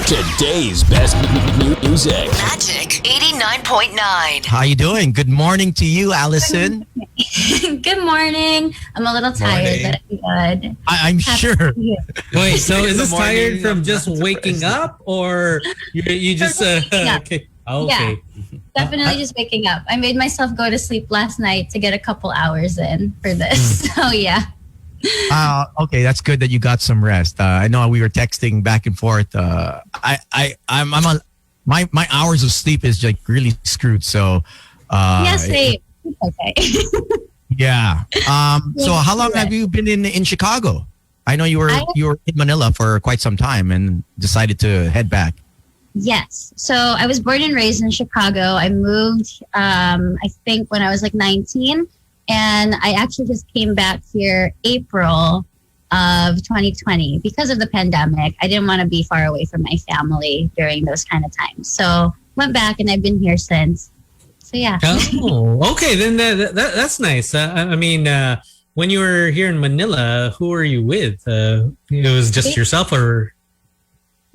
Today's best music. Magic 89.9. How you doing? Good morning to you, Allison. Good morning. I'm a little tired, but I'm good. I'm sure. Wait, so is this tired from just waking up, or you just okay? Okay. Yeah, definitely just waking up. I made myself go to sleep last night to get a couple hours in for this. So yeah. Okay, that's good that you got some rest. I know we were texting back and forth. My hours of sleep is like really screwed. So Same. Okay. Yeah. So how long have you been in Chicago? I know you were in Manila for quite some time and decided to head back. Yes. So I was born and raised in Chicago. I moved, I think, when I was like 19. And I actually just came back here April of 2020 because of the pandemic. I didn't want to be far away from my family during those kind of times. So went back and I've been here since. So yeah. Oh, okay. Then that's nice. When you were here in Manila, who were you with? It was just yourself, or?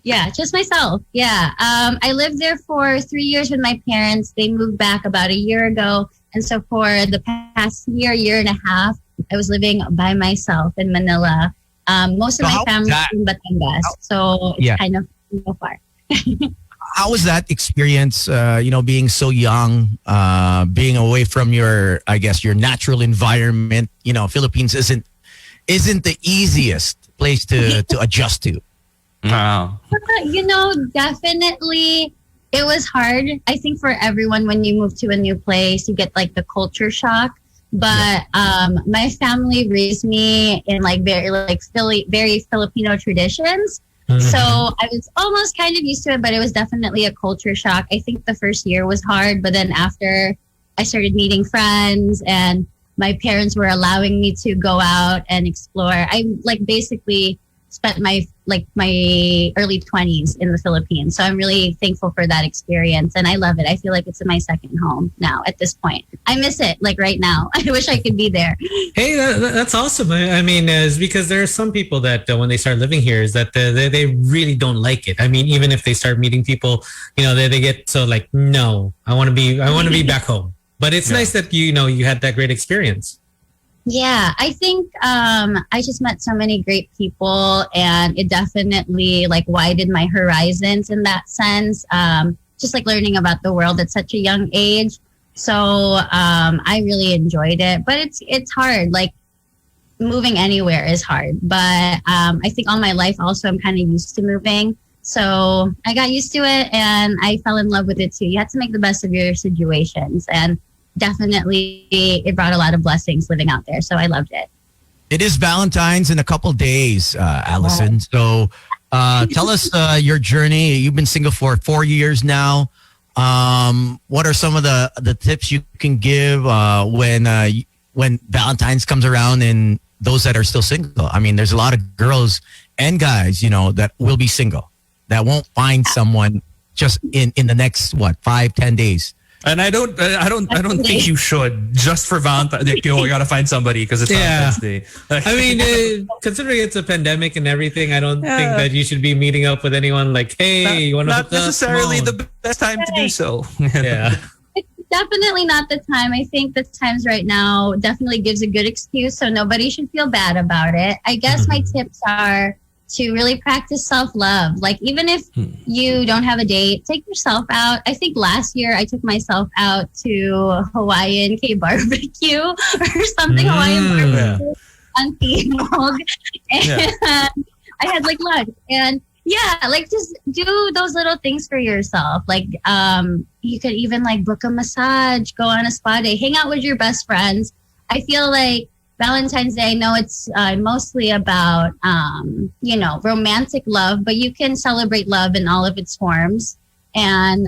Yeah, just myself. Yeah. I lived there for 3 years with my parents. They moved back about a year ago. And so for the past year and a half, I was living by myself in Manila. Most of my family is in Batangas. So it's kind of so far. How was that experience, being so young, being away from your natural environment? You know, Philippines isn't the easiest place to adjust to. Wow. Definitely it was hard. I think for everyone, when you move to a new place, you get like the culture shock. But my family raised me in like very Filipino traditions. Mm-hmm. So I was almost kind of used to it, but it was definitely a culture shock. I think the first year was hard, but then after I started meeting friends and my parents were allowing me to go out and explore, I like basically spent my early 20s in the Philippines. So I'm really thankful for that experience. And I love it. I feel like it's my second home now at this point. I miss it like right now. I wish I could be there. Hey, that's awesome. I mean, it's because there are some people that when they start living here is that they really don't like it. I mean, even if they start meeting people, they get so like, no, I want to be back home. But it's nice that you had that great experience. Yeah, I think I just met so many great people, and it definitely like widened my horizons in that sense. Just like learning about the world at such a young age. So I really enjoyed it, but it's hard. Like moving anywhere is hard, but I think all my life also I'm kind of used to moving. So I got used to it, and I fell in love with it too. You have to make the best of your situations, and definitely it brought a lot of blessings living out there. So I loved it. It is Valentine's in a couple days, Allison. So tell us your journey. You've been single for 4 years now. What are some of the tips you can give when Valentine's comes around and those that are still single? I mean, there's a lot of girls and guys, that will be single, that won't find someone just in the next, 5-10 days. And I don't think you should just for Valentine's. Like, I gotta find somebody because it's Valentine's Day. I mean, considering it's a pandemic and everything, I don't think that you should be meeting up with anyone like, hey, you want to? Not necessarily the best time to do so. Yeah. It's definitely not the time. I think the times right now definitely gives a good excuse, so nobody should feel bad about it. I guess my tips are to really practice self-love. Like, even if you don't have a date, take yourself out. I think last year I took myself out to Hawaiian K-barbecue or something, Hawaiian barbecue on Timog. And I had like lunch. And like just do those little things for yourself. Like you could even like book a massage, go on a spa day, hang out with your best friends. I feel like Valentine's Day, I know it's mostly about, romantic love, but you can celebrate love in all of its forms. And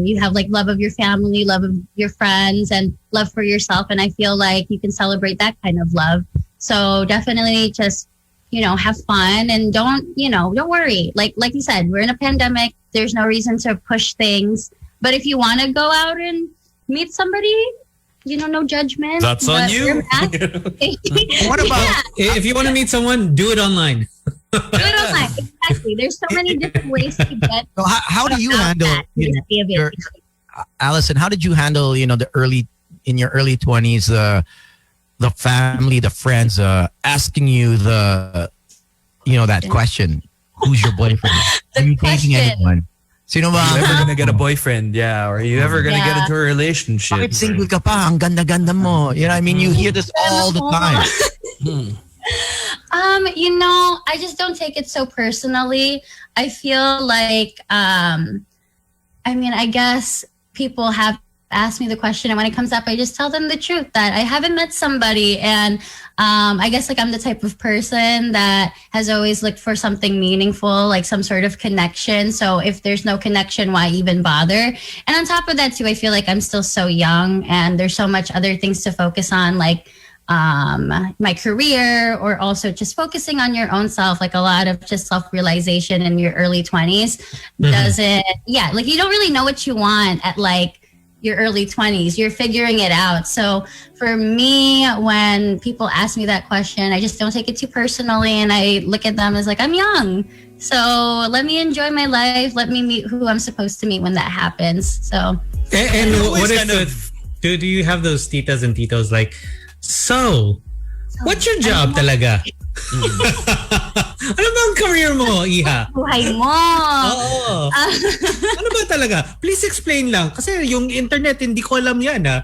you have like love of your family, love of your friends, and love for yourself. And I feel like you can celebrate that kind of love. So definitely just, have fun and don't worry. Like you said, we're in a pandemic. There's no reason to push things. But if you want to go out and meet somebody, no judgment. That's on you. What about if you want to meet someone, do it online? Do it online. Exactly. There's so many different ways to get. So how do you out handle that Allison? How did you handle in your early 20s the family, the friends asking you that question? Who's your boyfriend? The Are you dating question. anyone? Sino ba? Are you ever gonna get a boyfriend? Yeah. Or are you ever gonna get into a relationship? Bakit single ka pa? Ang ganda-ganda mo. You know what I mean? You hear this all the time. I just don't take it so personally. I feel like, I guess people have asked me the question, and when it comes up, I just tell them the truth that I haven't met somebody. And I guess like I'm the type of person that has always looked for something meaningful, like some sort of connection. So if there's no connection, why even bother? And on top of that too, I feel like I'm still so young and there's so much other things to focus on, like my career, or also just focusing on your own self. Like a lot of just self-realization in your early 20s like you don't really know what you want at like your early 20s. You're figuring it out. So for me, when people ask me that question, I just don't take it too personally, and I look at them as like, I'm young, so let me enjoy my life, let me meet who I'm supposed to meet when that happens. So and what if do you have those titas and titos like, so what's your job talaga? Ano bang career mo, Iha? buhay mo. Oo. Ano ba talaga? Please explain lang. Kasi yung internet, hindi ko alam yan, ha?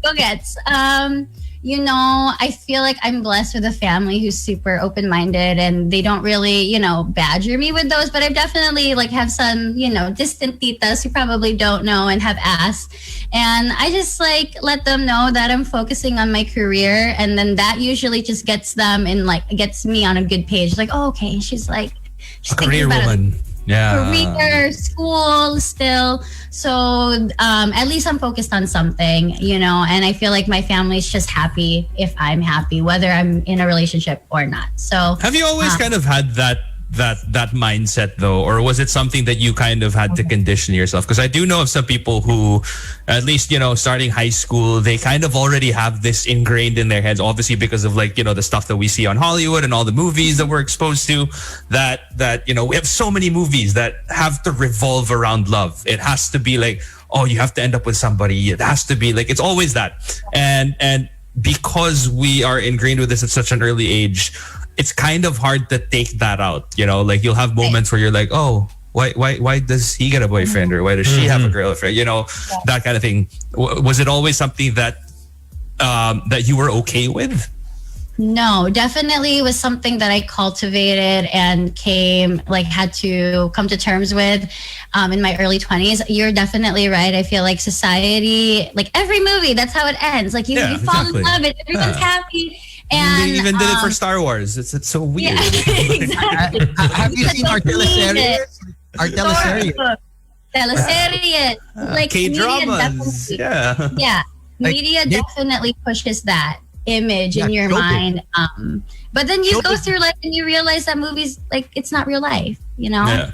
Go gets. I feel like I'm blessed with a family who's super open-minded, and they don't really, badger me with those. But I've definitely have some, distant titas who probably don't know and have asked. And I just let them know that I'm focusing on my career. And then that usually just gets them gets me on a good page. Like, oh, okay, she's a career woman. Career, school still. So at least I'm focused on something, and I feel like my family's just happy if I'm happy, whether I'm in a relationship or not. So have you always kind of had that mindset though, or was it something that you kind of had to condition yourself? Because I do know of some people who, at least starting high school, they kind of already have this ingrained in their heads, obviously because of the stuff that we see on Hollywood and all the movies that we're exposed to, that we have so many movies that have to revolve around love. It has to be like, oh, you have to end up with somebody. It has to be like, it's always that. And because we are ingrained with this at such an early age, it's kind of hard to take that out. You'll have moments where you're like, oh, why does he get a boyfriend, or why does she have a girlfriend? That kind of thing. Was it always something that that you were okay with? No, definitely was something that I cultivated and had to come to terms with in my early 20s. You're definitely right. I feel like society, every movie, that's how it ends. You fall in love and everyone's happy. And they even did it for Star Wars. It's so weird. Yeah, exactly. Have you seen our teleseries? Our teleseries. Teleseries. K-dramas. Yeah. Media definitely pushes that image in your mind. But then you go through life and you realize that movies, it's not real life, Yeah.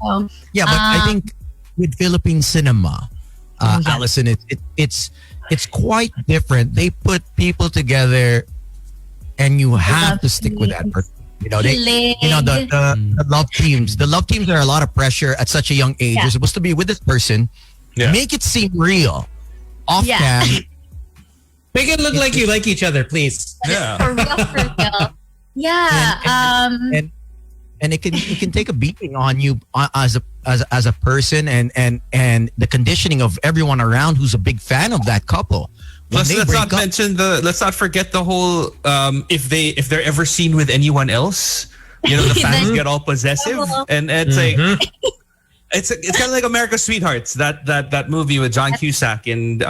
So, but I think with Philippine cinema, Allison, it's quite different. They put people together, and you have to stick with that person. The love teams. The love teams are a lot of pressure at such a young age. You're supposed to be with this person. Yeah. Make it seem real. Off cam. Make it look like you like each other, please. Yeah. For real. Yeah. And it can take a beating on you as a person, and the conditioning of everyone around who's a big fan of that couple. Plus, let's not forget the whole if they're ever seen with anyone else, the fans get all possessive, and it's it's kind of like America's Sweethearts, that movie with John Cusack and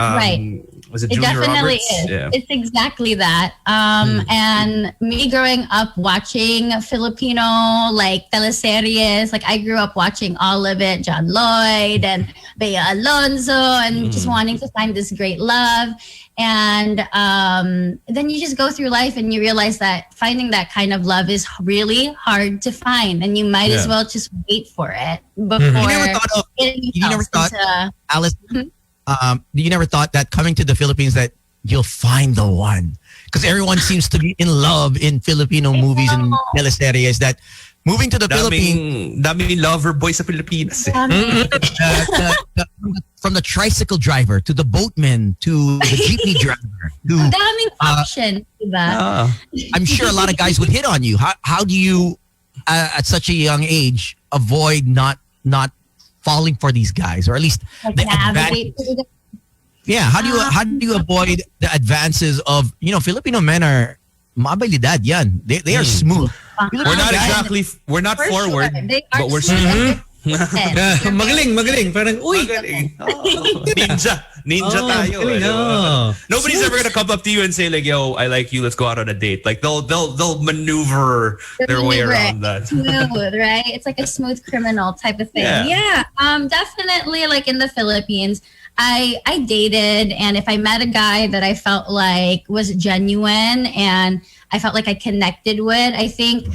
was it Julia definitely Roberts? is. Yeah. It's exactly that. And me growing up watching Filipino teleseries, I grew up watching all of it, John Lloyd and Bea Alonzo, and just wanting to find this great love. And then you just go through life and you realize that finding that kind of love is really hard to find, and you might as well just wait for it before you never thought, Alice, you never thought that coming to the Philippines that you'll find the one, because everyone seems to be in love in Filipino movies and teleseries, that Moving to the Philippines. Daming lover boy sa Pilipinas. From the tricycle driver to the boatman to the jeepney driver. Ang daming option, diba? I'm sure a lot of guys would hit on you. How do you, at such a young age, avoid not falling for these guys, or at least the Navigate through the yeah? How do you avoid the advances of Filipino men are mabilidad yan. They are smooth. We're not For forward, sure. They are but we're smooth. Magaling. Parang, uy. Ninja tayo. galing, Diba? Nobody's ever gonna come up to you and say like, "Yo, I like you. Let's go out on a date." Like they'll maneuver their way around that. Smooth, right? It's like a smooth criminal type of thing. Yeah. Definitely. Like in the Philippines, I dated, and if I met a guy that I felt like was genuine and I felt like I connected with, I think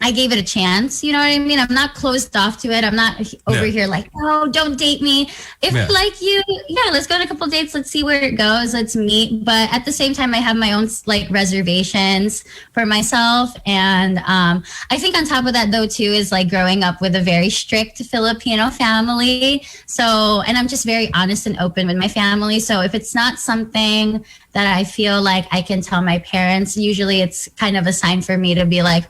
I gave it a chance. You know what I mean? I'm not closed off to it. I'm not over here like, oh, don't date me. If I like you, let's go on a couple dates. Let's see where it goes. Let's meet. But at the same time, I have my own like reservations for myself. And I think on top of that, though, too, is like growing up with a very strict Filipino family. So, and I'm just very honest and open with my family. So if it's not something that I feel like I can tell my parents, usually it's kind of a sign for me to be like,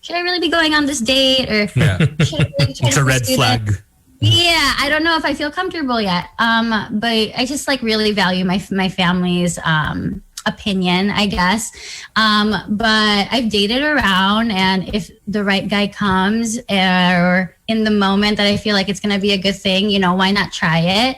should I really be going on this date, or should I really try It's to a red pursue flag. this? Yeah, I don't know if I feel comfortable yet. But I just like really value my family's opinion, I guess. But I've dated around, and if the right guy comes, or in the moment that I feel like it's gonna be a good thing, why not try it?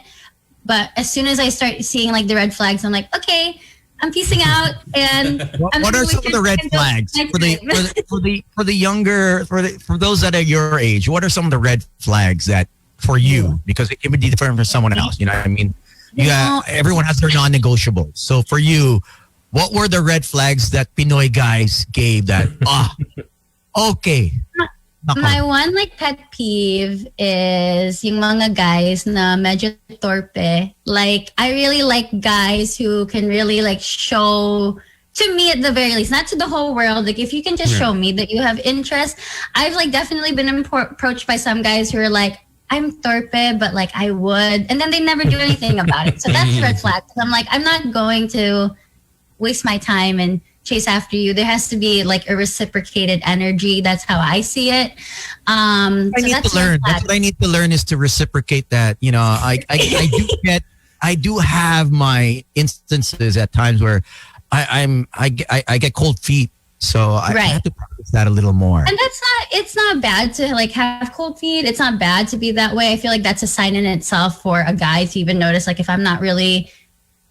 But as soon as I start seeing like the red flags, I'm like, okay, I'm peacing out. And what are some of the red flags for the younger, for those that are your age? What are some of the red flags that for you, because it would be different for someone else? You know what I mean? Everyone has their non-negotiables. So for you, what were the red flags that Pinoy guys gave that? Okay. My one like pet peeve is yung mga guys na medyo torpe. Like, I really like guys who can really like show, to me at the very least, not to the whole world. Like, if you can just show me that you have interest. I've like definitely been approached by some guys who are like, I'm torpe, but like I would. And then they never do anything about it. So that's a red flag. I'm like, I'm not going to waste my time and chase after you. There has to be like a reciprocated energy. That's how I see it. I need to learn. That's what I need to learn, is to reciprocate that. I do have my instances at times where I get cold feet. So I have to practice that a little more. And it's not bad to like have cold feet. It's not bad to be that way. I feel like that's a sign in itself for a guy to even notice, like if I'm not really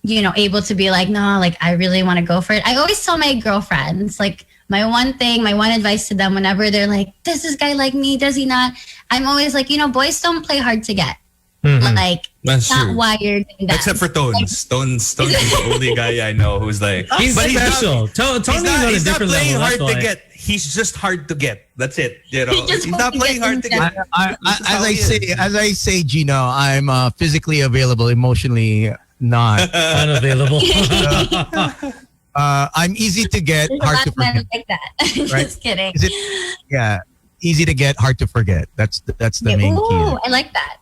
able to be like, no, like I really want to go for it. I always tell my girlfriends, like my one advice to them whenever they're like, does this guy like me? Does he not? I'm always like, boys don't play hard to get. Like, that's not true. wired. Except for Tones. Tones is the only guy I know who's like, He's special. Tony's on a he's not different playing level. hard to get. He's just hard to get. That's it. just He's not playing hard to get. As I say, Gino, I'm physically available, emotionally not. Unavailable. I'm easy to get, There's a hard lot to of men forget. like that. Right? Just kidding. Easy to get, hard to forget. That's the main key. Ooh, I like that.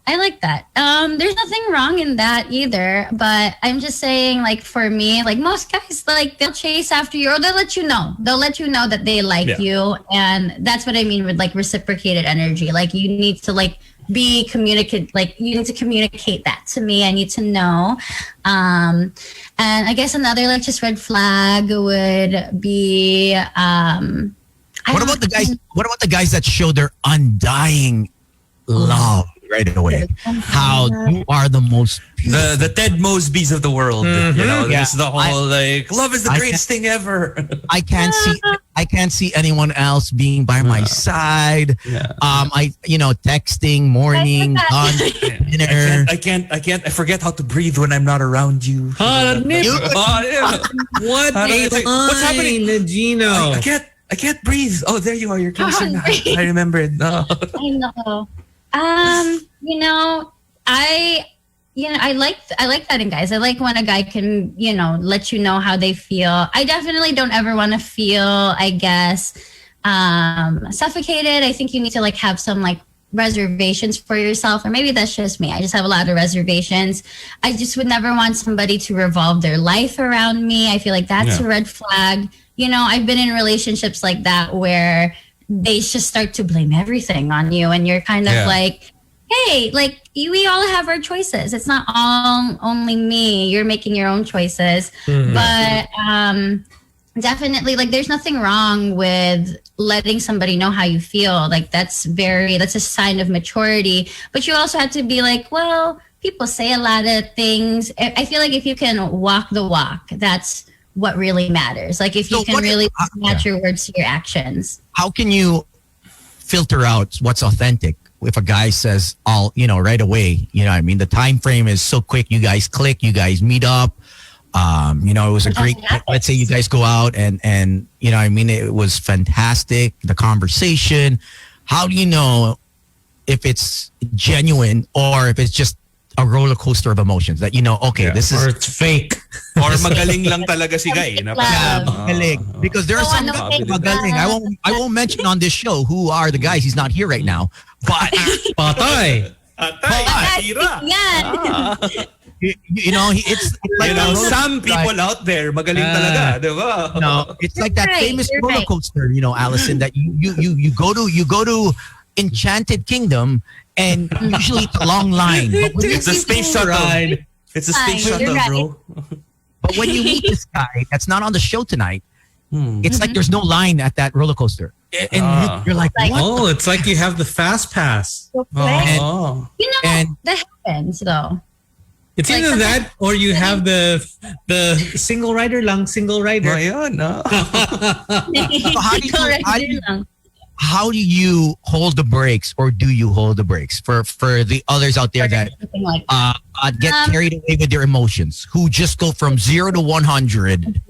There's nothing wrong in that either. But I'm just saying, like for me, like most guys, like they'll chase after you, or they'll let you know. They'll let you know that they like you, and that's what I mean with like reciprocated energy. Like you need to like be communicate. Like you need to communicate that to me. I need to know. And I guess another like just red flag would be. What about the guys that show their undying love right away? How you are the most beautiful. The Ted Mosbys of the world. This is the whole love is the I greatest thing ever. I can't see anyone else being by my side. Yeah. Texting, morning, lunch, dinner. I forget how to breathe when I'm not around you. What What's happening? Gino? I can't breathe. Oh, there you are. You're closer now. I remember it. No. I know. I like that in guys. I like when a guy can, let you know how they feel. I definitely don't ever want to feel, I guess, suffocated. I think you need to like have some like reservations for yourself, or maybe that's just me. I just have a lot of reservations. I just would never want somebody to revolve their life around me. I feel like that's a red flag. You know, I've been in relationships like that where they just start to blame everything on you, and you're kind of like, hey, like we all have our choices. It's not all only me. You're making your own choices. But definitely, like, there's nothing wrong with letting somebody know how you feel. Like, that's a sign of maturity. But you also have to be like, well, people say a lot of things. I feel like if you can walk the walk, that's what really matters. Like, if you can really match your words to your actions. How can you filter out what's authentic if a guy says right away, you know what I mean? The time frame is so quick. You guys click, you guys meet up. It was a great, let's say you guys go out and you know what I mean, it was fantastic, the conversation. How do you know if it's genuine or if it's just a roller coaster of emotions that, this is... Or it's fake. Or magaling lang talaga si guy. Magaling. Because there are some guys magaling. I won't mention on this show who are the guys. He's not here right now. But... Patay. It's like some people out there magaling talaga, diba? No, it's like that famous roller coaster, Allison, that you go to Enchanted Kingdom, and usually it's a long line. But it's a space shuttle ride. It's a space shuttle, bro. But when you meet this guy that's not on the show tonight, it's like there's no line at that roller coaster. And you're like, what? Oh, it's like you have the fast pass. And that happens though. It's like either that or you have the single rider. Ayun, no. How do you hold the brakes, or do you hold the brakes for the others out there that get carried away with their emotions, who just go from 0 to 100?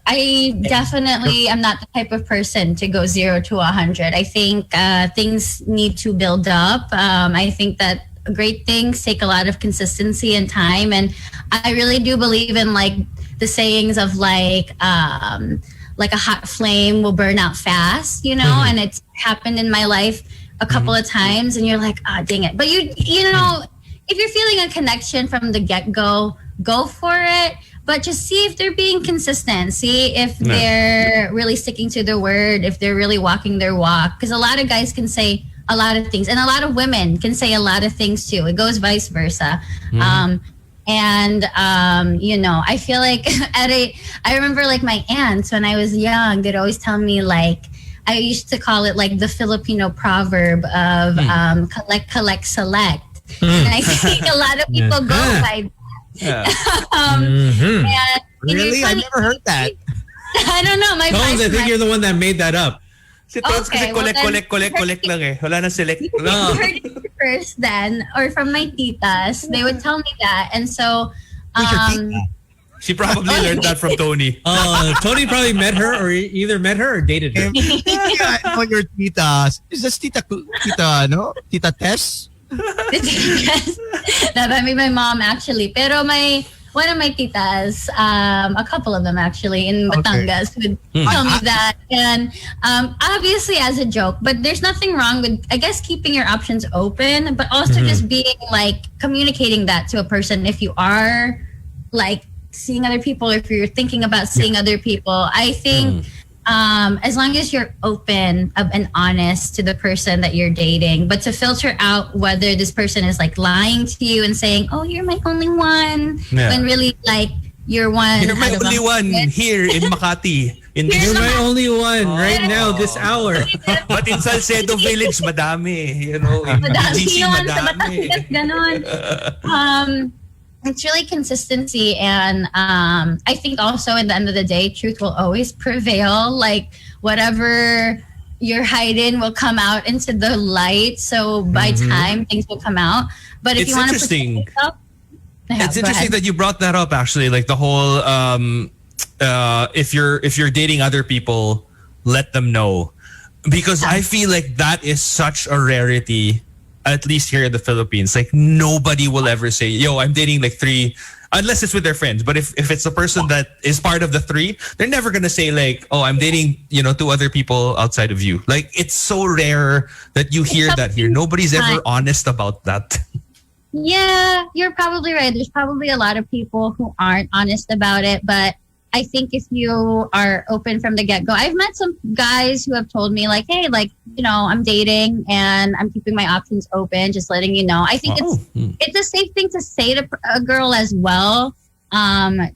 I definitely am not the type of person to go 0 to 100. I think things need to build up. I think that great things take a lot of consistency and time, and I really do believe in like the sayings of like a hot flame will burn out fast, and it's happened in my life a couple of times, and you're like, dang it. But you know, if you're feeling a connection from the get-go, go for it. But just see if they're being consistent. See if they're really sticking to their word, if they're really walking their walk. Because a lot of guys can say a lot of things, and a lot of women can say a lot of things too. It goes vice versa. I feel like I remember like my aunts when I was young, they'd always tell me, like, I used to call it like the Filipino proverb of collect, collect, select. And I think a lot of people go by that. Really? I never heard that. I don't know. I think you're the one that made that up. Si Tones kasi collect lang eh. Wala na select. I heard it first then, or from my titas. They would tell me that. And so... she probably learned that from Tony. Tony probably met her or dated her. Yeah, I know your titas. Is this Tita Tess? That might be my mom actually. Pero one of my titas, a couple of them actually in Batangas would tell me that. And obviously as a joke, but there's nothing wrong with, I guess, keeping your options open, but also just being like communicating that to a person if you are like seeing other people, if you're thinking about seeing other people. I think as long as you're open and honest to the person that you're dating, but to filter out whether this person is like lying to you and saying, oh, you're my only one, when really like you're one. You're my only one here in Makati. You're my only one right now, this hour. But in Salcedo Village, madami. In GC, madami. Ganon. It's really consistency, and I think also in the end of the day, truth will always prevail. Like whatever you're hiding will come out into the light. So by time, things will come out. But if you want to interesting. It's interesting that you brought that up. Actually, like the whole if you're dating other people, let them know, because I feel like that is such a rarity. At least here in the Philippines, like nobody will ever say, yo, I'm dating like 3 unless it's with their friends. But if it's a person that is part of the three, they're never gonna say like, "Oh, I'm dating, two other people outside of you." Like it's so rare that you hear that here. Nobody's ever honest about that. Yeah, you're probably right. There's probably a lot of people who aren't honest about it, but I think if you are open from the get-go, I've met some guys who have told me like, hey, like, I'm dating and I'm keeping my options open, just letting you know. I think it's a safe thing to say to a girl as well,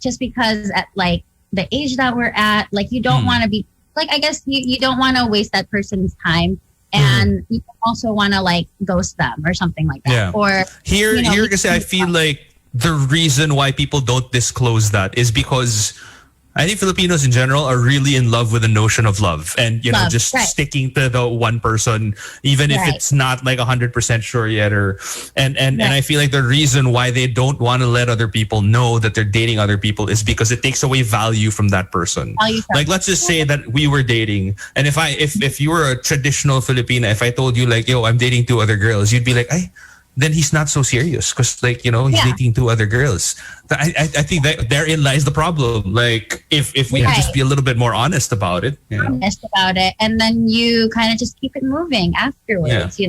just because at like the age that we're at, like you don't want to be, like, I guess you don't want to waste that person's time. And you also want to like ghost them or something like that. Yeah. Or here, I feel like the reason why people don't disclose that is because I think Filipinos in general are really in love with the notion of love and, just sticking to the one person, even if it's not like 100% sure yet. And I feel like the reason why they don't want to let other people know that they're dating other people is because it takes away value from that person. Like, let's just say that we were dating. And if you were a traditional Filipina, if I told you like, yo, I'm dating 2 other girls, you'd be like, then he's not so serious because like, he's dating 2 other girls. I think that therein lies the problem. Like if we could just be a little bit more honest about it. Honest about it. And then you kind of just keep it moving afterwards,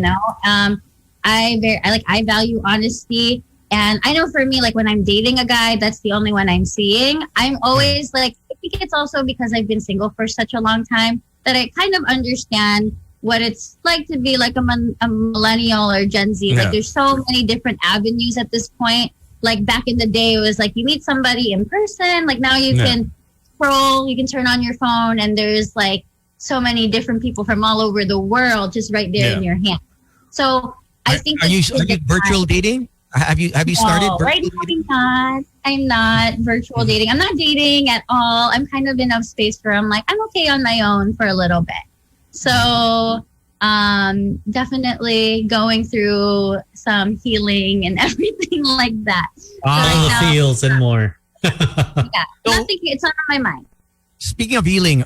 I value honesty. And I know for me, like when I'm dating a guy, that's the only one I'm seeing. I'm always like, I think it's also because I've been single for such a long time that I kind of understand what it's like to be like a millennial or Gen Z. Like there's so many different avenues at this point. Like back in the day, it was like you meet somebody in person. Like now you can scroll, you can turn on your phone and there's like so many different people from all over the world just right there in your hand. So I think... Are you virtual dating? Have you started? No, right now I'm not virtual dating. I'm not dating at all. I'm kind of in a space where I'm like, I'm okay on my own for a little bit. So definitely going through some healing and everything like that. All the feels and more. Not thinking, it's not on my mind. Speaking of healing,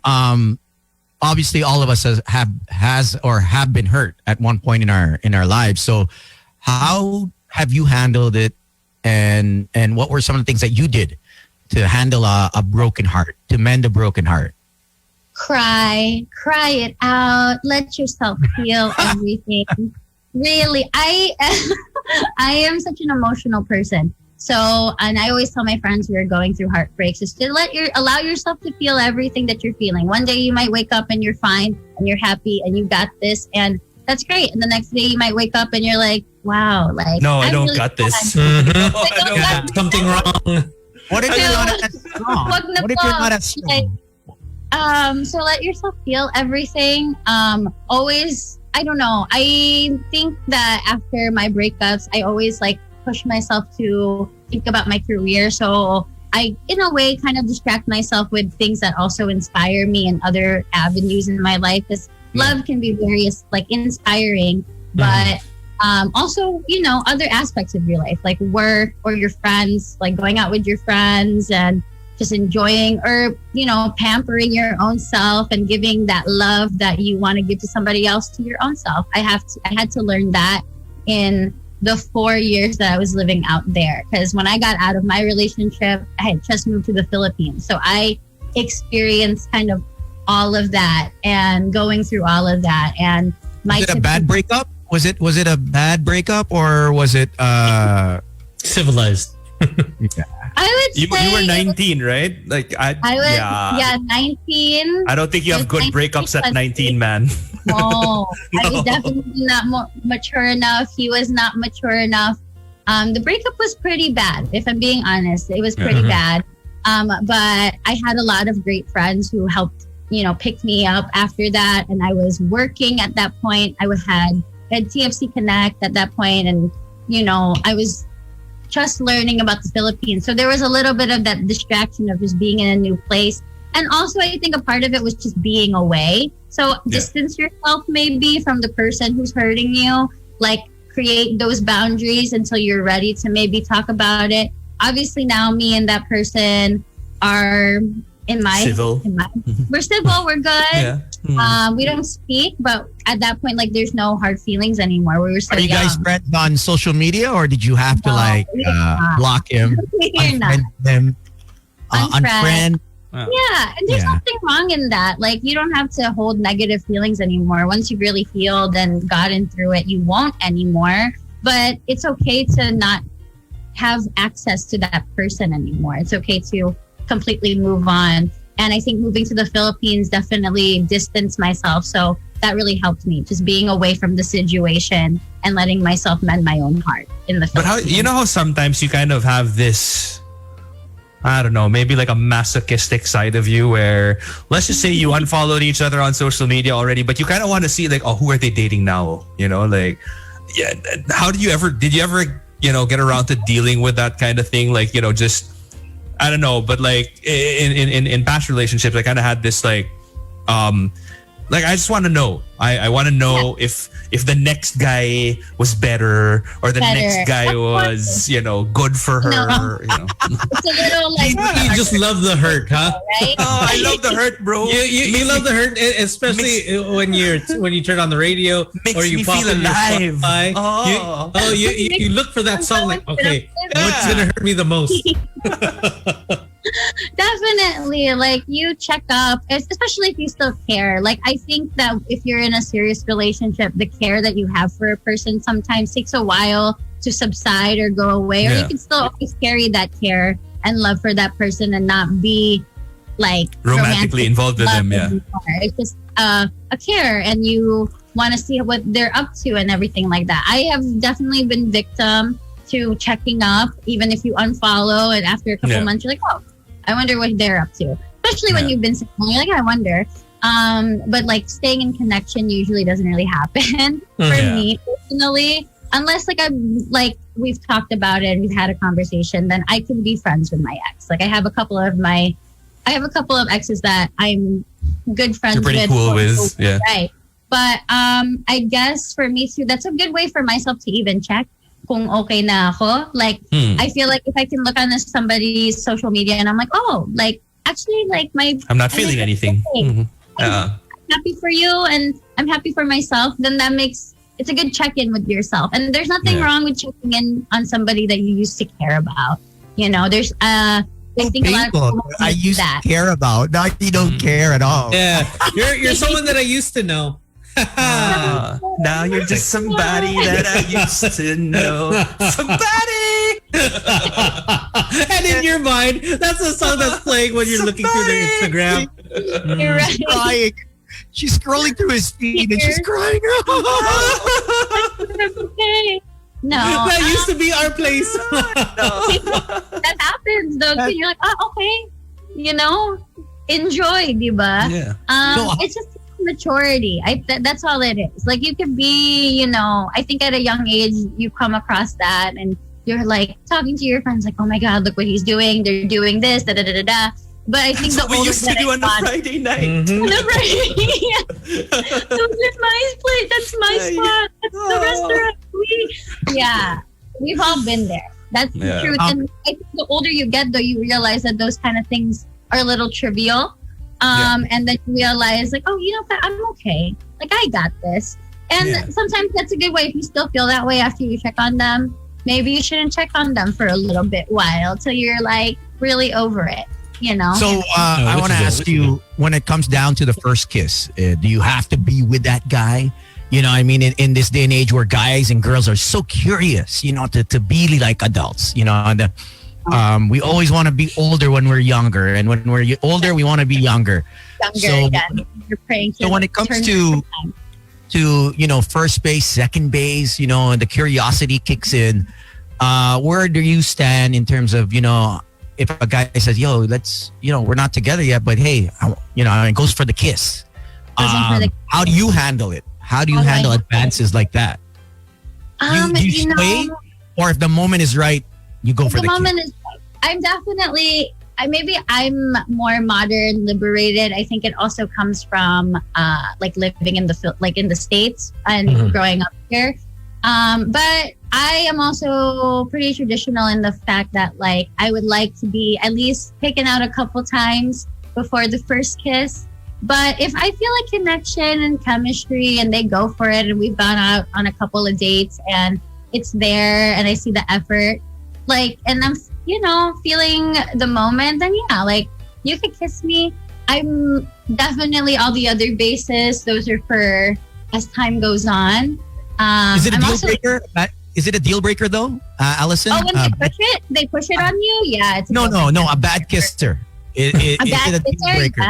obviously all of us have been hurt at one point in our lives. So how have you handled it, and what were some of the things that you did to handle a broken heart, to mend a broken heart? Cry it out, let yourself feel everything. Really, I am such an emotional person. So, and I always tell my friends who are going through heartbreaks is to allow yourself to feel everything that you're feeling. One day you might wake up and you're fine and you're happy and you got this, and that's great. And the next day you might wake up and you're like, wow, like no, I don't really got this. Something wrong. What if you're not as strong? What if you're not as strong? So let yourself feel everything. Always, I don't know. I think that after my breakups, I always like push myself to think about my career. So I, in a way, kind of distract myself with things that also inspire me and other avenues in my life. Because love can be very like inspiring, but also, other aspects of your life, like work or your friends, like going out with your friends and just enjoying or, pampering your own self and giving that love that you want to give to somebody else to your own self. I had to learn that in the 4 years that I was living out there. Because when I got out of my relationship, I had just moved to the Philippines. So I experienced kind of all of that and going through all of that. And was it a bad breakup? Was it a bad breakup, or was it civilized? I would say you were 19, right? Like I was 19. I don't think you have good breakups at 19, man. No, I was definitely not mature enough. He was not mature enough. The breakup was pretty bad. If I'm being honest, it was pretty bad. But I had a lot of great friends who helped, pick me up after that. And I was working at that point. I had TFC Connect at that point, and I was just learning about the Philippines. So there was a little bit of that distraction of just being in a new place. And also, I think a part of it was just being away. So distance yourself maybe from the person who's hurting you, like create those boundaries until you're ready to maybe talk about it. Obviously now me and that person are Civil. We're civil, we're good. Yeah. We don't speak, but at that point, like, there's no hard feelings anymore. We were so Are you young. guys friends on social media, or did you have to we're not. block him, We're not. unfriend him, Unfriend. unfriend? Yeah, and there's Yeah. nothing wrong in that. Like, you don't have to hold negative feelings anymore. Once you've really healed and gotten through it, you won't anymore. But it's okay to not have access to that person anymore. It's okay to completely move on. And I think moving to the Philippines definitely distanced myself. So that really helped me, just being away from the situation and letting myself mend my own heart in the But Philippines. how sometimes you kind of have this, I don't know, maybe like a masochistic side of you where, let's just say you unfollowed each other on social media already, but you kind of want to see like, oh, who are they dating now? You know, like, yeah. Did you ever, get around to dealing with that kind of thing? Like, just, I don't know, but like in past relationships, I kind of had this like I just want to know. I want to know if the next guy was better or the next guy was, good for her. No. It's a little like You just love the hurt, huh? right? Oh, I love the hurt, bro. You love the hurt, especially when you turn on the radio Makes or you me pop feel in your alive. Spotify. Oh. You look for that song like, okay, what's gonna hurt me the most? Definitely, like, you check up, especially if you still care. Like, I think that if you're in a serious relationship, the care that you have for a person sometimes takes a while to subside or go away, or you can still always carry that care and love for that person and not be like Romantically involved with them. Yeah. anymore. It's just a care, and you want to see what they're up to and everything like that. I have definitely been victim to checking up, even if you unfollow, and after a couple months, you're like, oh, I wonder what they're up to. Especially when you've been single, you're like, I wonder. But like, staying in connection usually doesn't really happen for me personally, unless we've talked about it and we've had a conversation. Then I can be friends with my ex. Like, I have a couple of exes that I'm good friends You're pretty with. cool with, yeah. Right. But I guess for me too, that's a good way for myself to even check kung okay na ako. Like, I feel like if I can look on somebody's social media and I'm like, oh, like, actually, like, I'm not feeling anything. I'm happy for you and I'm happy for myself, then it's a good check-in with yourself. And there's nothing wrong with checking in on somebody that you used to care about. There's I think a lot of people I do used that. to care about. Now you don't care at all. Yeah, you're someone that I used to know. Now you're just somebody that I used to know. Somebody! And in your mind, that's the song that's playing when you're looking through their Instagram. You're right. She's crying. She's scrolling through his feed and she's crying. Okay. No. That used to be our place. That happens though. Too. You're like, oh, okay. Enjoy, diba? Yeah. It's just maturity. That's all it is. Like, you could be, I think at a young age, you come across that and you're like talking to your friends like, oh my God, look what he's doing. They're doing this, da da da da da. But I think That's what we used to do on the Friday night. On the Friday. Those are my plate. That's my spot. That's the restaurant. We've all been there. That's the truth. And I think the older you get, though, you realize that those kind of things are a little trivial. And then you realize, like, oh, I'm okay. Like, I got this. And sometimes that's a good way. If you still feel that way after you check on them, maybe you shouldn't check on them for a little bit while till you're like really over it. So I want to ask you, when it comes down to the first kiss, do you have to be with that guy? I mean, in this day and age where guys and girls are so curious, to be like adults, and we always want to be older when we're younger, and when we're older, we want to be younger. Again. You're praying. So when it comes to first base, second base, and the curiosity kicks in, where do you stand in terms of, if a guy says, yo, let's, we're not together yet, but hey, it goes for the kiss. How do you handle it? How do you handle advances like that? Do you sway? Or if the moment is right, you go for the moment kiss? is right. I'm definitely, maybe I'm more modern, liberated. I think it also comes from living in the States and growing up here. But I am also pretty traditional in the fact that I would like to be at least taken out a couple times before the first kiss. But if I feel like connection and chemistry and they go for it and we've gone out on a couple of dates and it's there and I see the effort, like, and I'm, feeling the moment, then yeah, like, you could kiss me. I'm definitely all the other bases. Those are for as time goes on. Is it a deal breaker? Is it a deal breaker though, Allison? Oh, when they push it on you? Yeah. It's no. A bad kisser. Is it a deal breaker?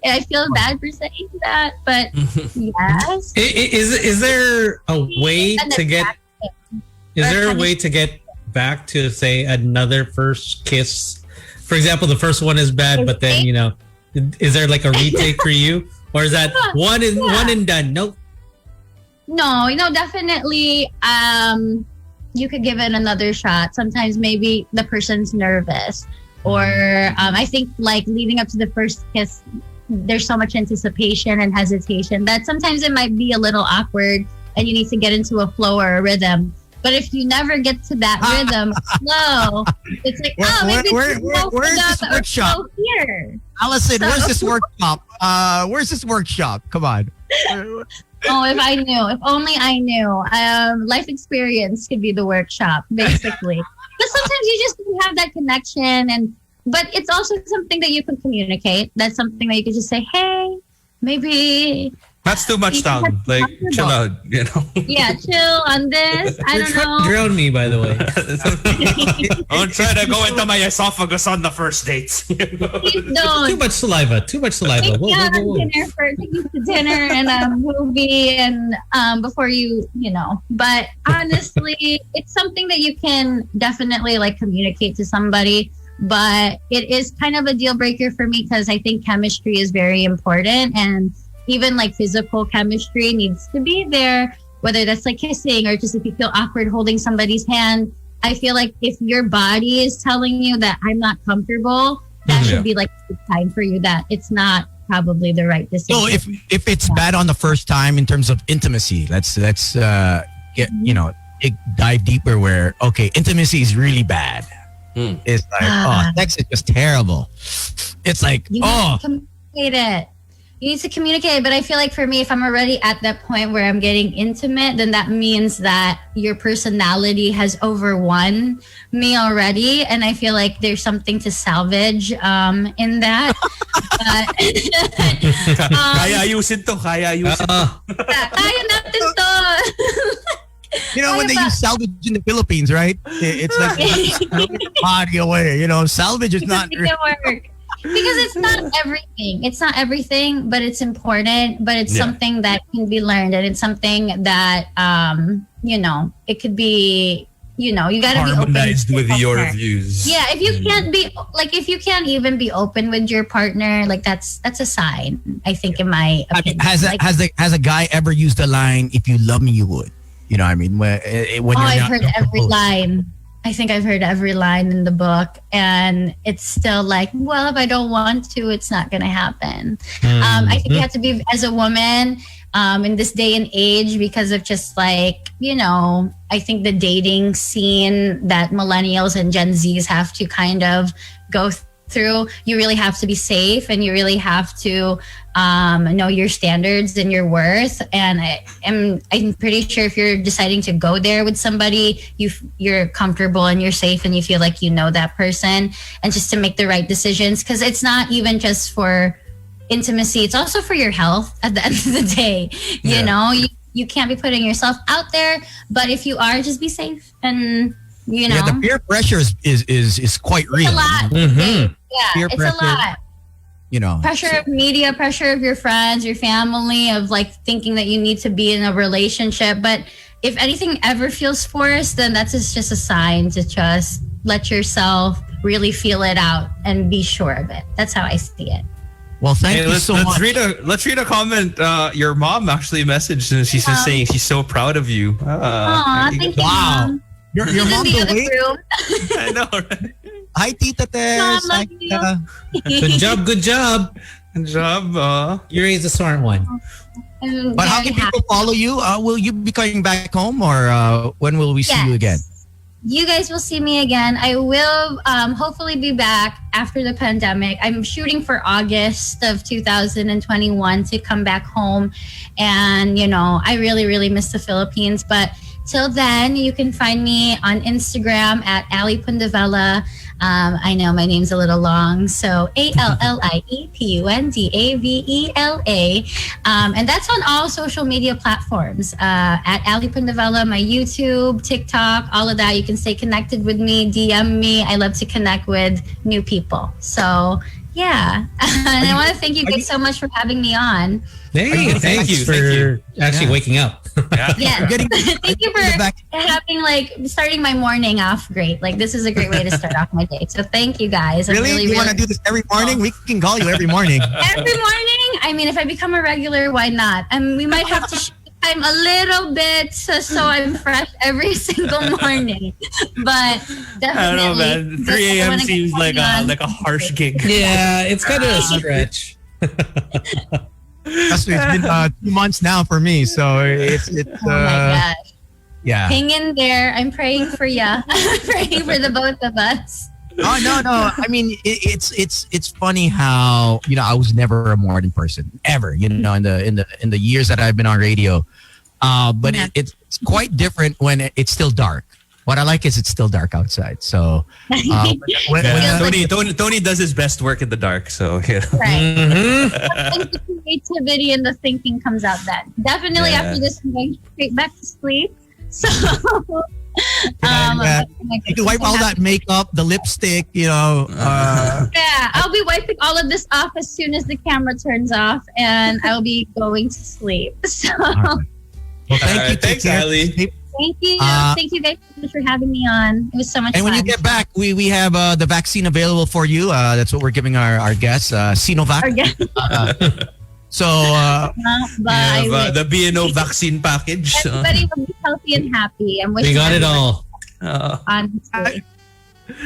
I feel bad for saying that, but yes. Is there a way to get? Is there a way to get back to say another first kiss? For example, the first one is bad, but then is there like a retake for you, or is that one and done? Nope. No, definitely. You could give it another shot. Sometimes maybe the person's nervous, or I think like leading up to the first kiss, there's so much anticipation and hesitation that sometimes it might be a little awkward, and you need to get into a flow or a rhythm. But if you never get to that rhythm, flow, it's like, where's this workshop? Here. Allison, where's this workshop? Where's this workshop? Come on. Oh, if only I knew. Life experience could be the workshop, basically. But sometimes you just have that connection, but it's also something that you can communicate. That's something that you could just say, hey, maybe. That's too much time. Like, chill out, Yeah, chill on this. I don't know. Drown me, by the way. Don't try to go into my esophagus on the first date. Please don't. Too much saliva. Take me out to dinner and a movie and before you know. But honestly, it's something that you can definitely like communicate to somebody. But it is kind of a deal breaker for me because I think chemistry is very important, and even like physical chemistry needs to be there, whether that's like kissing or just if you feel awkward holding somebody's hand. I feel like if your body is telling you that I'm not comfortable, that should be like a sign for you that it's not probably the right decision. So if it's bad on the first time in terms of intimacy, let's get dive deeper where intimacy is really bad. It's like sex is just terrible. It's like you need to communicate it. You need to communicate, but I feel like for me, if I'm already at that point where I'm getting intimate, then that means that your personality has overwon me already, and I feel like there's something to salvage in that. Kaya ayusin to. Kaya natin to. When they use salvage in the Philippines, right? It's like body away. Salvage is not. Work. Because it's not everything. It's not everything, but it's important. But it's something that can be learned, and it's something that it could be. You got to be harmonized with your views. Yeah, if you can't even be open with your partner, like that's a sign. I think, in my opinion. Has a guy ever used the line, "If you love me, you would"? You know what I mean? When I've heard every line. I think I've heard every line in the book, and it's still like, well, if I don't want to, it's not going to happen. I think you have to be, as a woman, in this day and age, because of just like, I think the dating scene that millennials and Gen Zs have to kind of go through, you really have to be safe, and you really have to know your standards and your worth. And I'm pretty sure if you're deciding to go there with somebody, you're comfortable and you're safe and you feel like you know that person, and just to make the right decisions, because it's not even just for intimacy, it's also for your health at the end of the day. You can't be putting yourself out there, but if you are, just be safe. And the peer pressure is quite real. It's a lot. Peer it's pressure, a lot. Pressure of media, pressure of your friends, your family, of like thinking that you need to be in a relationship. But if anything ever feels forced, then that's just a sign to just let yourself really feel it out and be sure of it. That's how I see it. Well, thank you so much. Let's read a comment. Your mom actually messaged, and she's just saying she's so proud of you. Thank you, wow. Mom. Your mom's awake? I know, right? Hi, Tita Tess. Mom, love you. Good job. Good job. You're the smart one. But how can people follow you? Will you be coming back home, or when will we see you again? you guys will see me again. I will hopefully be back after the pandemic. I'm shooting for August of 2021 to come back home. And, I really, really miss the Philippines. But till then, you can find me on Instagram at Allie Pundavela. I know my name's a little long, so ALLIEPUNDAVELA. And that's on all social media platforms. At Allie Pundavela, my YouTube, TikTok, all of that. You can stay connected with me, DM me. I love to connect with new people. So, yeah. And I want to thank you guys so much for having me on. Hey, thanks for actually waking up. Yeah. Thank you for having starting my morning off great. This is a great way to start off my day. So thank you guys. Really? You want to do this every morning? We can call you every morning. Every morning? I mean, if I become a regular, why not? We might have to shift the time a little bit so I'm fresh every single morning. But definitely. I don't know, man. 3 a.m. seems like a harsh gig. Yeah, it's kind of a stretch. It's been 2 months now for me, so it's oh my gosh. Yeah. Hang in there. I'm praying for you. I'm praying for the both of us. Oh no! I mean, it's funny how I was never a morning person ever. In the years that I've been on radio, but it's quite different when it's still dark. What I like is it's still dark outside. So Tony does his best work in the dark. So right. Mm-hmm. The creativity and the thinking comes out then. Definitely after this, I'm going straight back to sleep. So you can wipe all that makeup, the lipstick. Yeah, I'll be wiping all of this off as soon as the camera turns off, and I'll be going to sleep. So, well, thank you. Thanks, Allie. Thank you. Thank you guys so much for having me on. It was so much fun. And when you get back, we have the vaccine available for you. That's what we're giving our guests, Sinovac. So the BNO vaccine package. Everybody will be healthy and happy. We got it all.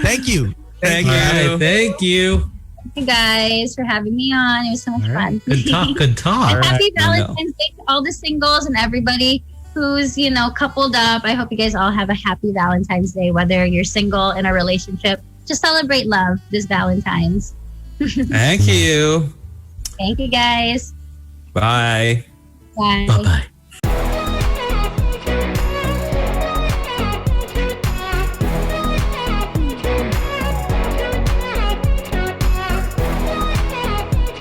Thank you. Thank you. Right, thank you. Thank you guys for having me on. It was so much fun. Good talk. Good talk. And happy Valentine's Day to all the singles and everybody who's coupled up. I hope you guys all have a happy Valentine's Day, whether you're single in a relationship. Just celebrate love this Valentine's. Thank you. Thank you guys. Bye. Bye. Bye-bye.